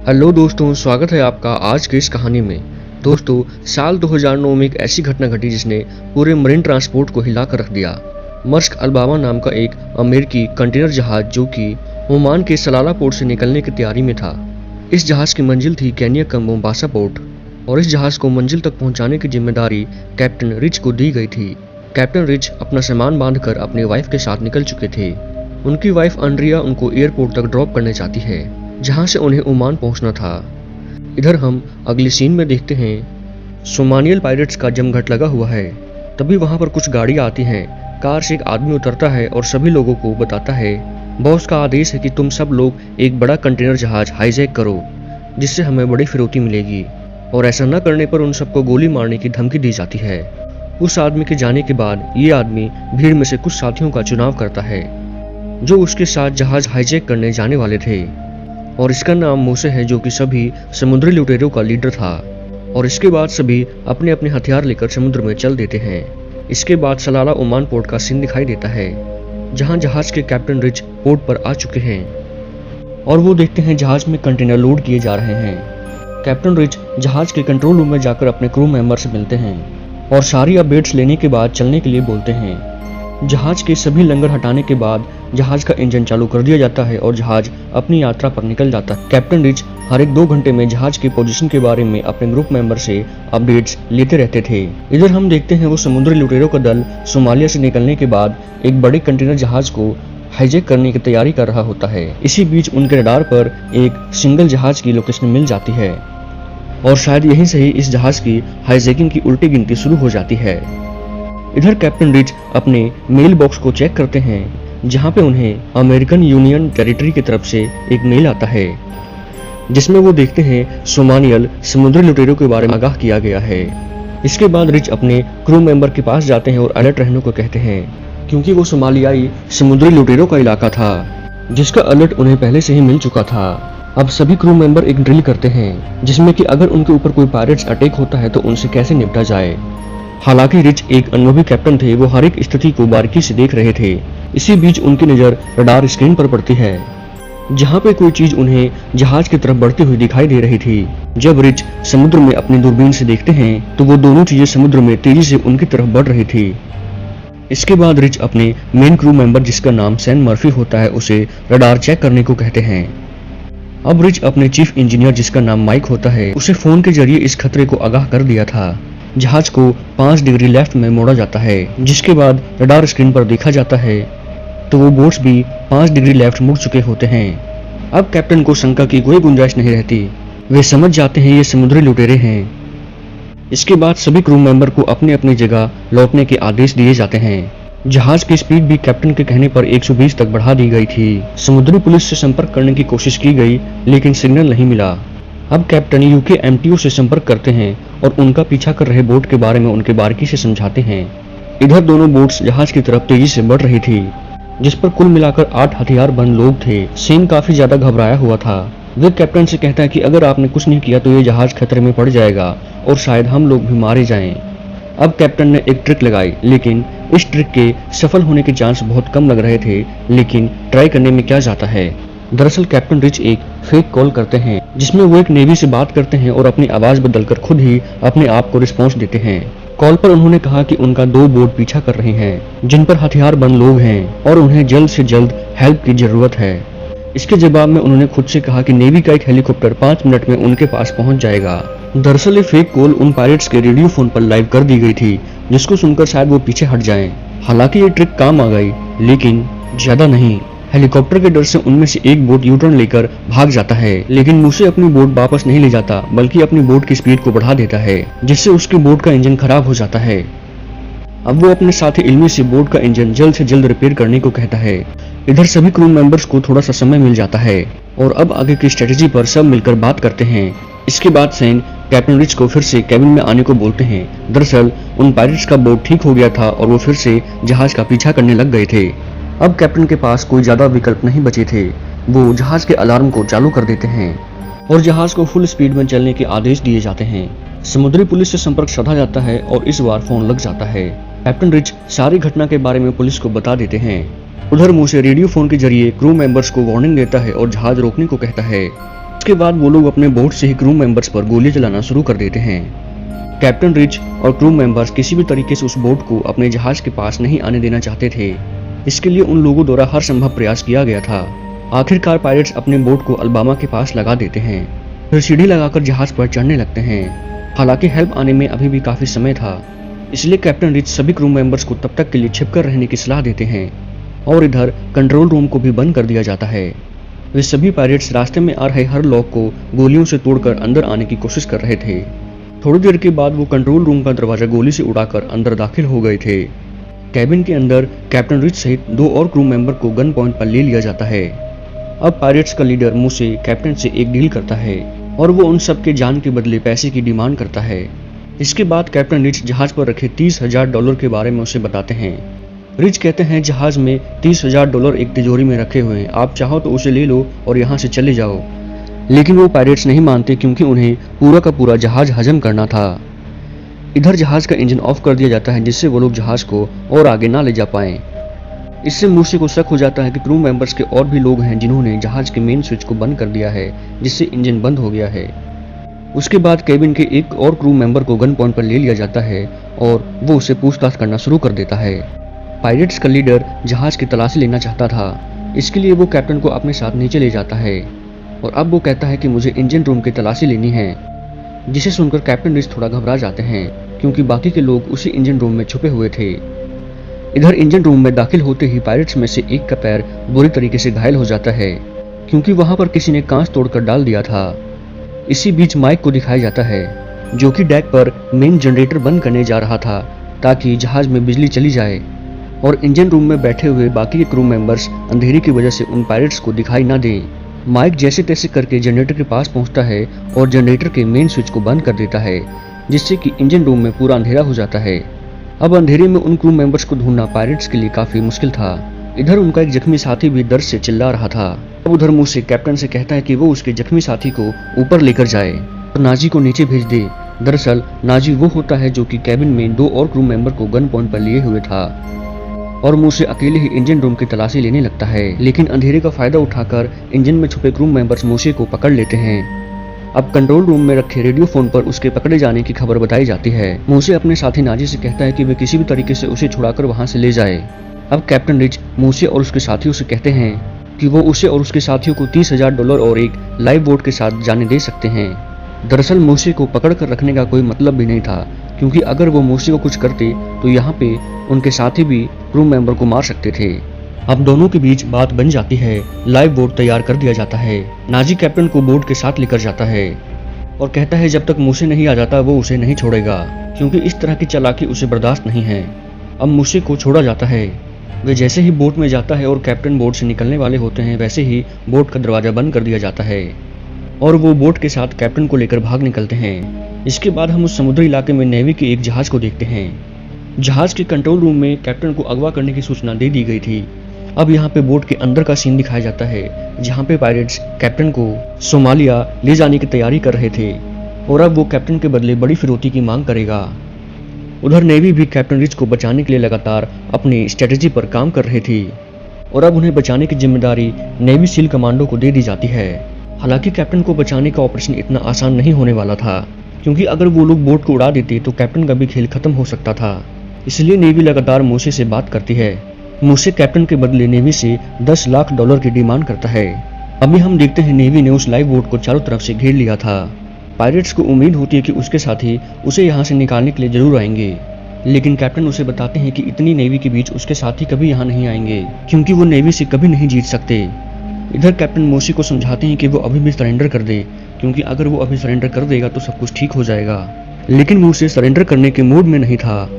Hello दोस्तों, स्वागत है आपका आज की इस कहानी में। दोस्तों, साल 2009 में एक ऐसी घटना घटी जिसने पूरे मरीन ट्रांसपोर्ट को हिला कर रख दिया। मर्स्क अल्बामा नाम का एक अमेरिकी कंटेनर जहाज जो कि ओमान के सलाला पोर्ट से निकलने की तैयारी में था। इस जहाज की मंजिल थी केन्या का मोम्बासा पोर्ट और इस जहाज को मंजिल तक पहुंचाने की जिम्मेदारी कैप्टन रिच को दी गई थी। कैप्टन रिच अपना सामान बांधकर अपनी वाइफ के साथ निकल चुके थे। उनकी वाइफ अंड्रिया उनको एयरपोर्ट तक ड्रॉप करने चाहती है जहां से उन्हें ओमान पहुंचना था। इधर हम अगले सीन में देखते हैं सोमालियन पायरेट्स का जमघट लगा हुआ है। तभी वहां पर कुछ गाड़ियां आती हैं। कार से एक आदमी उतरता है और सभी लोगों को बताता है बॉस का आदेश है कि तुम सब लोग एक बड़ा कंटेनर जहाज हाईजैक करो जिससे हमें बड़ी फिरौती मिलेगी और ऐसा न करने पर उन सबको गोली मारने की धमकी दी जाती है। उस आदमी के जाने के बाद ये आदमी भीड़ में से कुछ साथियों का चुनाव करता है जो उसके साथ जहाज हाईजैक करने जाने वाले थे और इसका नाम मूसे है जो कि सभी समुद्री लुटेरों का लीडर था। और इसके बाद सभी अपने अपने हथियार लेकर समुद्र में चल देते हैं। इसके बाद सलाला ओमान पोर्ट का सीन दिखाई देता है जहां जहाज के कैप्टन रिच पोर्ट पर आ चुके हैं और वो देखते हैं जहाज में कंटेनर लोड किए जा रहे हैं। कैप्टन रिच जहाज के कंट्रोल रूम में जाकर अपने क्रू मेंबर से मिलते हैं और सारी अपडेट्स लेने के बाद चलने के लिए बोलते हैं। जहाज के सभी लंगर हटाने के बाद जहाज का इंजन चालू कर दिया जाता है और जहाज अपनी यात्रा पर निकल जाता है। कैप्टन रिच हर एक 2 घंटे में जहाज की पोजीशन के बारे में अपने ग्रुप मेंबर से अपडेट्स लेते रहते थे। इधर हम देखते हैं वो समुद्री लुटेरों का दल सोमालिया से निकलने के बाद एक बड़े कंटेनर जहाज को हाईजैक करने की तैयारी कर रहा होता है। इसी बीच उनके रडार पर एक सिंगल जहाज की लोकेशन मिल जाती है और शायद यहीं से ही इस जहाज की हाईजैकिंग की उल्टी गिनती शुरू हो जाती है। इधर कैप्टन रिच अपने मेल बॉक्स को चेक करते हैं जहां पे उन्हें अमेरिकन यूनियन टेरिटरी की तरफ से एक मेल आता है जिसमें वो देखते हैं सोमालियल समुद्री लुटेरों के बारे में आगाह किया गया है। इसके बाद रिच अपने क्रू मेंबर के पास जाते हैं और अलर्ट रहने को कहते हैं क्योंकि वो सोमालियाई समुद्री लुटेरों का इलाका था जिसका अलर्ट उन्हें पहले से ही मिल चुका था। अब सभी क्रू मेंबर एक ड्रिल करते हैं जिसमें कि अगर उनके ऊपर कोई पायरेट्स अटैक होता है तो उनसे कैसे निपटा जाए। हालांकि रिच एक अनुभवी कैप्टन थे, वो हर एक स्थिति को बारीकी से देख रहे थे। इसी बीच उनकी नजर रडार स्क्रीन पर पड़ती है जहां पे कोई चीज उन्हें जहाज की तरफ बढ़ती हुई दिखाई दे रही थी। जब रिच समुद्र में अपनी दूरबीन से देखते हैं तो वो दोनों चीजें समुद्र में तेजी से उनकी तरफ बढ़ रही थी। इसके बाद रिच अपने मेन क्रू मेंबर जिसका नाम सैन मर्फी होता है उसे रडार चेक करने को कहते हैं। अब रिच अपने चीफ इंजीनियर जिसका नाम माइक होता है उसे फोन के जरिए इस खतरे को आगाह कर दिया था। जहाज को 5 डिग्री लेफ्ट में मोड़ा जाता है जिसके बाद रडार स्क्रीन पर देखा जाता है तो वो बोट्स भी 5 डिग्री लेफ्ट मुड़ चुके होते हैं। अब कैप्टन को शंका की कोई गुंजाइश नहीं रहती, वे समझ जाते हैं ये समुद्री लुटेरे हैं। इसके बाद सभी क्रू मेंबर को अपने अपनी जगह लौटने के आदेश दिए जाते हैं। जहाज की स्पीड भी कैप्टन के कहने पर 120 तक बढ़ा दी गई थी। समुद्री पुलिस से संपर्क करने की कोशिश की गई लेकिन सिग्नल नहीं मिला। अब कैप्टन यूके एमटीओ से संपर्क करते हैं और उनका पीछा कर रहे बोट के बारे में उनके बारीकी से समझाते हैं। इधर दोनों बोट्स जहाज की तरफ तेजी से बढ़ रही थी जिस पर कुल मिलाकर 8 हथियारबंद लोग थे। सेन काफी ज्यादा घबराया हुआ था। वह कैप्टन से कहता है कि अगर आपने कुछ नहीं किया तो ये जहाज खतरे में पड़ जाएगा और शायद हम लोग भी मारे जाएं। अब कैप्टन ने एक ट्रिक लगाई लेकिन इस ट्रिक के सफल होने के चांस बहुत कम लग रहे थे, लेकिन ट्राई करने में क्या जाता है। दरअसल कैप्टन रिच एक फेक कॉल करते हैं जिसमें वो एक नेवी से बात करते हैं और अपनी आवाज बदलकर खुद ही अपने आप को रिस्पॉन्स देते हैं। कॉल पर उन्होंने कहा कि उनका 2 बोट पीछा कर रहे हैं जिन पर हथियारबंद लोग हैं और उन्हें जल्द से जल्द हेल्प की जरूरत है। इसके जवाब में उन्होंने खुद से कहा कि नेवी का एक हेलीकॉप्टर 5 मिनट में उनके पास पहुंच जाएगा। दरअसल ये फेक कॉल उन पायरेट्स के रेडियो फोन पर लाइव कर दी गई थी जिसको सुनकर शायद वो पीछे हट जाएं। हालांकि ये ट्रिक काम आ गई लेकिन ज्यादा नहीं। हेलीकॉप्टर के डर से उनमें से एक बोट यू टर्न लेकर भाग जाता है लेकिन मूसे अपनी बोट वापस नहीं ले जाता बल्कि अपनी बोट की स्पीड को बढ़ा देता है जिससे उसकी बोट का इंजन खराब हो जाता है। अब वो अपने साथी इल्मी से बोट का इंजन जल्द से जल्द रिपेयर करने को कहता है। इधर सभी क्रू मेंबर्स को थोड़ा सा समय मिल जाता है और अब आगे की स्ट्रेटेजी पर सब मिलकर बात करते हैं। इसके बाद सैन कैप्टन रिच को फिर से कैबिन में आने को बोलते हैं। दरअसल उन पायरेट्स का बोट ठीक हो गया था और वो फिर से जहाज का पीछा करने लग गए थे। अब कैप्टन के पास कोई ज्यादा विकल्प नहीं बचे थे। वो जहाज के अलार्म को चालू कर देते हैं और जहाज को फुल स्पीड में चलने के आदेश दिए जाते हैं। समुद्री पुलिस से संपर्क साधा जाता है और इस बार फोन लग जाता है। कैप्टन रिच सारी घटना के बारे में पुलिस को बता देते हैं। उधर मूसे रेडियो फोन के जरिए क्रू मेंबर्स को वार्निंग देता है और जहाज रोकने को कहता है। उसके बाद वो लोग अपने बोट से ही क्रू मेंबर्स पर गोली चलाना शुरू कर देते हैं। कैप्टन रिच और क्रू मेंबर्स किसी भी तरीके से उस बोट को अपने जहाज के पास नहीं आने देना चाहते थे। इसके लिए उन लोगों द्वारा हर संभव प्रयास किया गया था। आखिरकार पायरेट्स अपने बोट को अल्बामा के पास लगा देते हैं, फिर सीढ़ी लगाकर जहाज पर चढ़ने लगते हैं। हालांकि हेल्प आने में अभी भी काफी समय था, इसलिए कैप्टन रिच सभी क्रू मेंबर्स को तब तक के लिए छिपकर रहने की सलाह देते हैं और इधर कंट्रोल रूम को भी बंद कर दिया जाता है। वे सभी पायरेट्स रास्ते में आ रहे हर लॉक को गोलियों से तोड़कर अंदर आने की कोशिश कर रहे थे। थोड़ी देर के बाद वो कंट्रोल रूम का दरवाजा गोली से उड़ाकर अंदर दाखिल हो गए थे। कैबिन के अंदर कैप्टन रिच सहित 2 और क्रू मेंबर को गन पॉइंट पर ले लिया जाता है। अब पायरेट्स का लीडर मूसे कैप्टन से एक डील करता है और वो उन सब के जान के बदले पैसे की डिमांड करता है। इसके बाद कैप्टन रिच जहाज पर रखे $30,000 के बारे में उसे बताते हैं। रिच कहते हैं जहाज में $30,000 एक तिजोरी में रखे हुए हैं, आप चाहो तो उसे ले लो और यहाँ से चले जाओ। लेकिन वो पायरेट्स नहीं मानते क्योंकि उन्हें पूरा का पूरा जहाज हजम करना था। इधर जहाज का इंजन ऑफ कर दिया जाता है जिससे वो लोग जहाज को और आगे ना ले जा पाएं। इससे मूसे को शक हो जाता है कि क्रू मेंबर्स के और भी लोग हैं जिन्होंने जहाज के मेन स्विच को बंद कर दिया है, जिससे इंजन बंद हो गया है। उसके बाद केबिन के एक और क्रू मेंबर को गन पॉइंट पर ले लिया जाता है और वो उसे पूछताछ करना शुरू कर देता है। पायरेट्स का लीडर जहाज की तलाशी लेना चाहता था, इसके लिए वो कैप्टन को अपने साथ नीचे ले जाता है और अब वो कहता है कि मुझे इंजन रूम की तलाशी लेनी है, जिसे सुनकर कैप्टन रिच थोड़ा घबरा जाते हैं क्योंकि बाकी के लोग उसी इंजन रूम में छुपे हुए थे। इधर इंजन रूम में दाखिल होते ही पायरेट्स में से एक का पैर बुरी तरीके से घायल हो जाता है क्योंकि वहां पर किसी ने कांच तोड़कर डाल दिया था। इसी बीच माइक को दिखाया जाता है जो कि डेक पर मेन जनरेटर बंद करने जा रहा था ताकि जहाज में बिजली चली जाए और इंजन रूम में बैठे हुए बाकी के क्रू मेंबर्स अंधेरे की वजह से उन पायरेट्स को दिखाई ना दें। माइक जैसे तैसे करके जनरेटर के पास पहुंचता है और जनरेटर के मेन स्विच को बंद कर देता है, जिससे कि इंजन रूम में पूरा अंधेरा हो जाता है। अब अंधेरे में उन क्रू मेंबर्स को ढूंढना पायरेट्स के लिए काफी मुश्किल था। इधर उनका एक जख्मी साथी भी दर्द से चिल्ला रहा था। अब उधर मूसे कैप्टन से कहता है कि वो उसके जख्मी साथी को ऊपर लेकर जाए और नाजी को नीचे भेज दे। दरअसल नाजी वो होता है जो कि कैबिन में 2 और क्रू मेंबर को गन पॉइंट पर लिए हुए था और मूसे अकेले ही इंजन रूम की तलाशी लेने लगता है। लेकिन अंधेरे का फायदा उठाकर इंजन में छुपे क्रू मेंबर्स मूसे को पकड़ लेते हैं। अब कंट्रोल रूम में रखे रेडियो फोन पर उसके पकड़े जाने की खबर बताई जाती है। मूसे अपने साथी नाजी से कहता है कि वे किसी भी तरीके से उसे छुड़ाकर वहां से ले जाए। अब कैप्टन रिच मूसे और उसके साथियों से कहते हैं कि वो उसे और उसके साथियों को $30,000 और एक लाइव बोट के साथ जाने दे सकते हैं। दरअसल मूसे को पकड़ कर रखने का कोई मतलब भी नहीं था क्योंकि अगर वो मूसे को कुछ करते तो यहाँ पे उनके साथी भी क्रू मेंबर को मार सकते थे। अब दोनों के बीच बात बन जाती है। लाइव बोट तैयार कर दिया जाता है। नाजी कैप्टन को बोट के साथ लेकर जाता है और कहता है जब तक मूसे नहीं आ जाता वो उसे नहीं छोड़ेगा क्योंकि इस तरह की चालाकी उसे बर्दाश्त नहीं है। अब मूसे को छोड़ा जाता है। वे जैसे ही बोट में जाता है और कैप्टन बोट से निकलने वाले होते हैं वैसे ही बोट का दरवाजा बंद कर दिया जाता है और वो बोट के साथ कैप्टन को लेकर भाग निकलते हैं। इसके बाद हम उस समुद्री इलाके में नेवी के एक जहाज को देखते हैं। जहाज के कंट्रोल रूम में कैप्टन को अगवा करने की सूचना दे दी गई थी। अब यहाँ पे बोट के अंदर का सीन दिखाया जाता है जहाँ पे पायरेट्स कैप्टन को सोमालिया ले जाने की तैयारी कर रहे थे और अब वो कैप्टन के बदले बड़ी फिरौती की मांग करेगा। उधर नेवी भी कैप्टन रिच को बचाने के लिए लगातार अपनी स्ट्रेटेजी पर काम कर रही थी और अब उन्हें बचाने की जिम्मेदारी नेवी सील कमांडो को दे दी जाती है। हालांकि कैप्टन को बचाने का ऑपरेशन इतना आसान नहीं होने वाला था क्योंकि अगर वो लोग बोट को उड़ा देते तो कैप्टन का भी खेल खत्म हो सकता था। इसलिए नेवी लगातार मूसे से बात करती है। मूसे कैप्टन के बदले नेवी से $10 लाख की डिमांड करता है। अभी हम देखते हैं नेवी ने उस लाइव बोट को चारों तरफ से घेर लिया था। पायरेट्स को उम्मीद होती है कि उसके साथी उसे यहाँ से निकालने के लिए जरूर आएंगे, लेकिन कैप्टन उसे बताते हैं कि इतनी नेवी के बीच उसके साथी कभी यहाँ नहीं आएंगे क्योंकि वो नेवी से कभी नहीं जीत सकते। इधर कैप्टन मूसे को समझाते हैं कि वो अभी भी सरेंडर कर दे क्योंकि अगर वो अभी सरेंडर कर देगा तो सब कुछ ठीक हो जाएगा, लेकिन मूसे सरेंडर करने के मूड में नहीं था।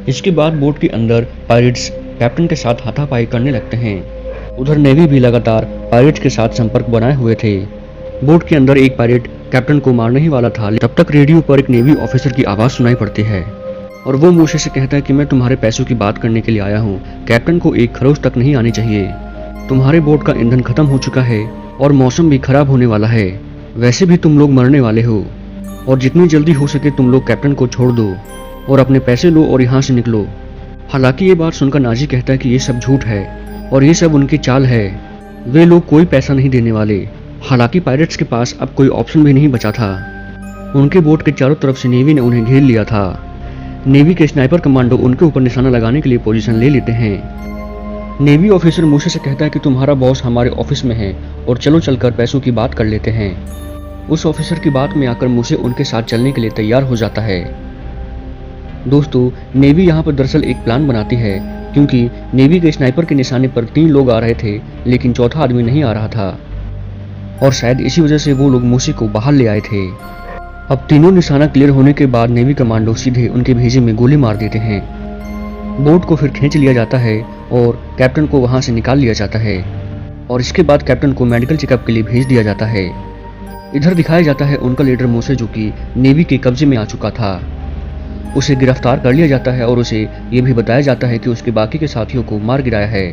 इसके बाद बोट के अंदर पायरेट्स कैप्टन के साथ हाथापाई करने लगते हैं। उधर नेवी भी लगातार पायरेट्स के साथ संपर्क बनाए हुए थे। बोट के अंदर एक पायरेट कैप्टन को मारने ही वाला था, तब तक रेडियो पर एक नेवी ऑफिसर की आवाज सुनाई पड़ती है और वो मूसे से कहता है कि मैं तुम्हारे पैसों की बात करने के लिए आया हूँ। कैप्टन को एक खरोच तक नहीं आनी चाहिए। तुम्हारे बोट का ईंधन खत्म हो चुका है और मौसम भी खराब होने वाला है। वैसे भी तुम लोग मरने वाले हो और जितनी जल्दी हो सके तुम लोग कैप्टन को छोड़ दो और अपने पैसे लो और यहाँ से निकलो। हालांकि ये बात सुनकर नाजी कहता है कि ये सब झूठ है और ये सब उनकी चाल है। वे लोग कोई पैसा नहीं देने वाले। हालांकि पायरेट्स के पास अब कोई ऑप्शन भी नहीं बचा था। उनके बोट के चारों तरफ से नेवी ने उन्हें घेर लिया था। नेवी के स्नाइपर कमांडो उनके ऊपर निशाना लगाने के लिए पोजीशन ले लेते हैं। नेवी ऑफिसर मूसे से कहता है कि तुम्हारा बॉस हमारे ऑफिस में है और चलो चलकर पैसों की बात कर लेते हैं। उस ऑफिसर की बात में आकर मूसे उनके साथ चलने के लिए तैयार हो जाता है। दोस्तों, नेवी यहाँ पर दरअसल एक प्लान बनाती है, क्योंकि नेवी के स्नाइपर के निशाने पर 3 लोग आ रहे थे लेकिन चौथा आदमी नहीं आ रहा था और शायद इसी वजह से वो लोग मूसे को बाहर ले आए थे। अब तीनों निशाना क्लियर होने के बाद नेवी कमांडो सीधे उनके भेजे में गोली मार देते हैं। बोट को फिर खींच लिया जाता है और कैप्टन को वहां से निकाल लिया जाता है और इसके बाद कैप्टन को मेडिकल चेकअप के लिए भेज दिया जाता है। इधर दिखाया जाता है उनका लीडर मूसे, जो कि नेवी के कब्जे में आ चुका था। उसे गिरफ्तार कर लिया जाता है और उसे ये भी बताया जाता है कि उसके बाकी के साथियों को मार गिराया है।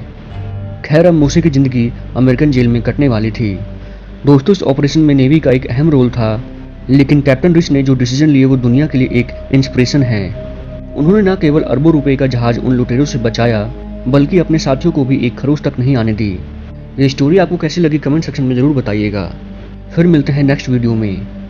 खैर, अब मूसे की जिंदगी अमेरिकन जेल में कटने वाली थी। दोस्तों, इस ऑपरेशन में नेवी का एक अहम रोल था, लेकिन कैप्टन रिच ने जो डिसीजन लिए वो दुनिया के लिए एक इंस्पिरेशन है। उन्होंने न केवल अरबों रुपए का जहाज उन लुटेरों से बचाया, बल्कि अपने साथियों को भी एक खरोच तक नहीं आने दी। ये स्टोरी आपको कैसी लगी कमेंट सेक्शन में जरूर बताइएगा। फिर मिलते हैं नेक्स्ट वीडियो में।